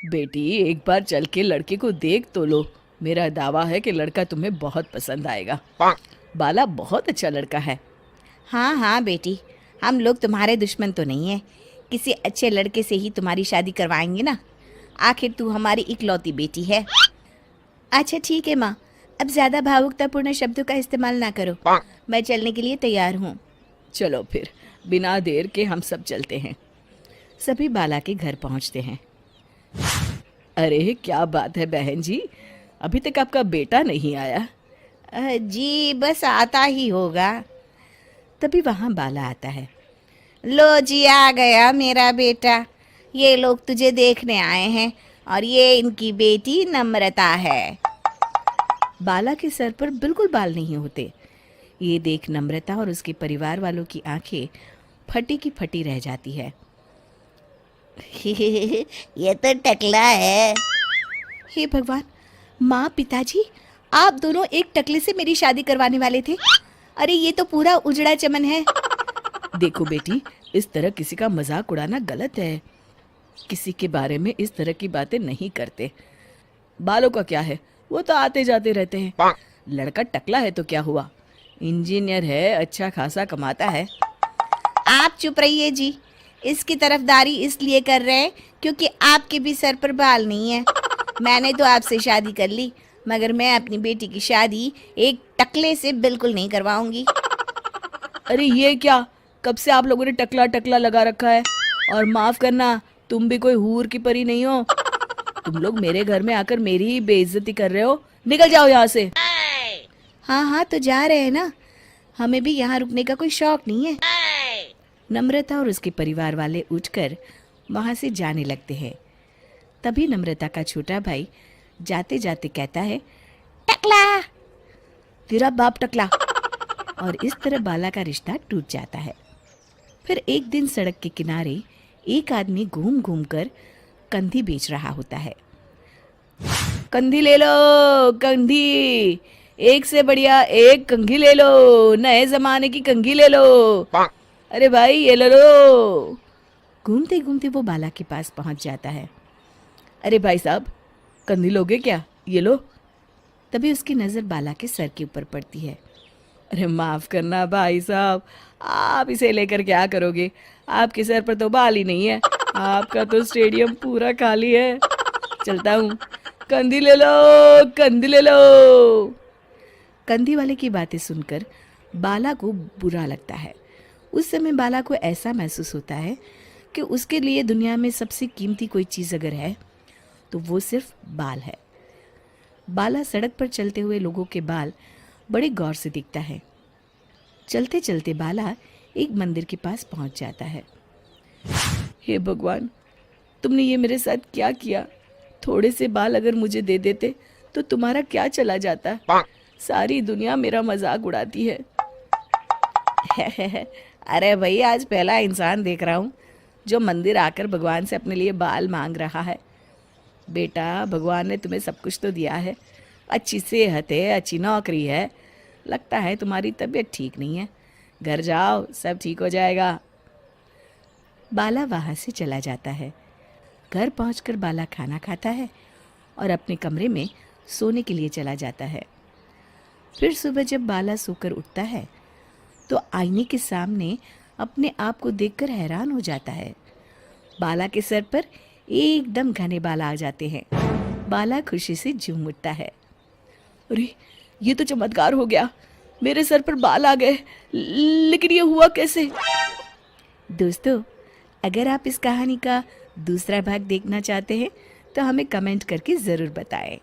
बेटी एक बार चल के लड़के को देख तो लो। मेरा दावा है कि लड़का तुम्हें बहुत पसंद आएगा। बाला बहुत अच्छा लड़का है। हाँ हाँ बेटी, हम लोग तुम्हारे दुश्मन तो नहीं है। किसी अच्छे लड़के से ही तुम्हारी शादी करवाएंगे ना। आखिर तू हमारी इकलौती बेटी है। अच्छा ठीक है माँ, अब ज़्यादा भावुकतापूर्ण शब्दों का इस्तेमाल ना करो। मैं चलने के लिए तैयार हूँ। चलो फिर, बिना देर के हम सब चलते हैं। सभी बाला के घर पहुंचते हैं। अरे क्या बात है बहन जी, अभी तक आपका बेटा नहीं आया? जी बस आता ही होगा। तभी वहां बाला आता है। लो जी, आ गया मेरा बेटा। ये लोग तुझे देखने आए हैं और ये इनकी बेटी नम्रता है। बाला के सर पर बिल्कुल बाल नहीं होते। ये देख नम्रता और उसके परिवार वालों की आंखें फटी की फटी रह जाती है। ये तो टकला है। हे भगवान, माँ पिताजी, आप दोनों एक टकले से मेरी शादी करवाने वाले थे। अरे ये तो पूरा उजड़ा चमन है। देखो बेटी, इस तरह किसी का मजाक उड़ाना गलत है। किसी के बारे में इस तरह की बातें नहीं करते। बालों का क्या है, वो तो आते जाते रहते हैं। लड़का टकला है तो क्या हुआ, इंजीनियर है, अच्छा खासा कमाता है। आप चुप रहिए जी। इसकी तरफदारी इसलिए कर रहे हैं क्योंकि आपके भी सर पर बाल नहीं है। मैंने तो आपसे शादी कर ली, मगर मैं अपनी बेटी की शादी एक टकले से बिल्कुल नहीं करवाऊंगी। अरे ये क्या, कब से आप लोगों ने टकला टकला लगा रखा है? और माफ करना, तुम भी कोई हूर की परी नहीं हो। तुम लोग मेरे घर में आकर मेरी ही बेइज्जती कर रहे हो। निकल जाओ यहाँ से। हाँ हाँ तो जा रहे हैं ना, हमें भी यहाँ रुकने का कोई शौक नहीं है। नम्रता और उसके परिवार वाले उठकर वहां से जाने लगते हैं। तभी नम्रता का छोटा भाई जाते जाते कहता है, टकला। तेरा बाप टकला। और इस तरह बाला का रिश्ता टूट जाता है। फिर एक दिन सड़क के किनारे एक आदमी घूम घूम कर कंधी बेच रहा होता है। कंधी ले लो, कंधी, एक से बढ़िया एक कंघी ले लो, नए जमाने की कंघी ले लो। अरे भाई ये ले लो। घूमते घूमते वो बाला के पास पहुंच जाता है। अरे भाई साहब, कंधी लोगे क्या? ये लो। तभी उसकी नज़र बाला के सर के ऊपर पड़ती है। अरे माफ़ करना भाई साहब, आप इसे लेकर क्या करोगे? आपके सर पर तो बाल ही नहीं है, आपका तो स्टेडियम पूरा खाली है। चलता हूँ, कंधी ले लो, कंधी ले लो। कंधी वाले की बातें सुनकर बाला को बुरा लगता है। उस समय बाला को ऐसा महसूस होता है कि उसके लिए दुनिया में सबसे कीमती कोई चीज़ अगर है तो वो सिर्फ बाल है। बाला सड़क पर चलते हुए लोगों के बाल बड़े गौर से दिखता है। चलते चलते बाला एक मंदिर के पास पहुंच जाता है। हे भगवान, तुमने ये मेरे साथ क्या किया? थोड़े से बाल अगर मुझे दे देते तो तुम्हारा क्या चला जाता? सारी दुनिया मेरा मजाक उड़ाती है। अरे भाई, आज पहला इंसान देख रहा हूँ जो मंदिर आकर भगवान से अपने लिए बाल मांग रहा है। बेटा, भगवान ने तुम्हें सब कुछ तो दिया है, अच्छी सेहत है, अच्छी नौकरी है। लगता है तुम्हारी तबीयत ठीक नहीं है। घर जाओ, सब ठीक हो जाएगा। बाला वहाँ से चला जाता है। घर पहुंचकर बाला खाना खाता है और अपने कमरे में सोने के लिए चला जाता है। फिर सुबह जब बाला सोकर उठता है तो आईने के सामने अपने आप को देखकर हैरान हो जाता है। बाला के सर पर एकदम घने बाल आ जाते हैं। बाला खुशी से झूम उठता है। अरे ये तो चमत्कार हो गया, मेरे सर पर बाल आ गए। लेकिन ये हुआ कैसे? दोस्तों, अगर आप इस कहानी का दूसरा भाग देखना चाहते हैं तो हमें कमेंट करके ज़रूर बताएं।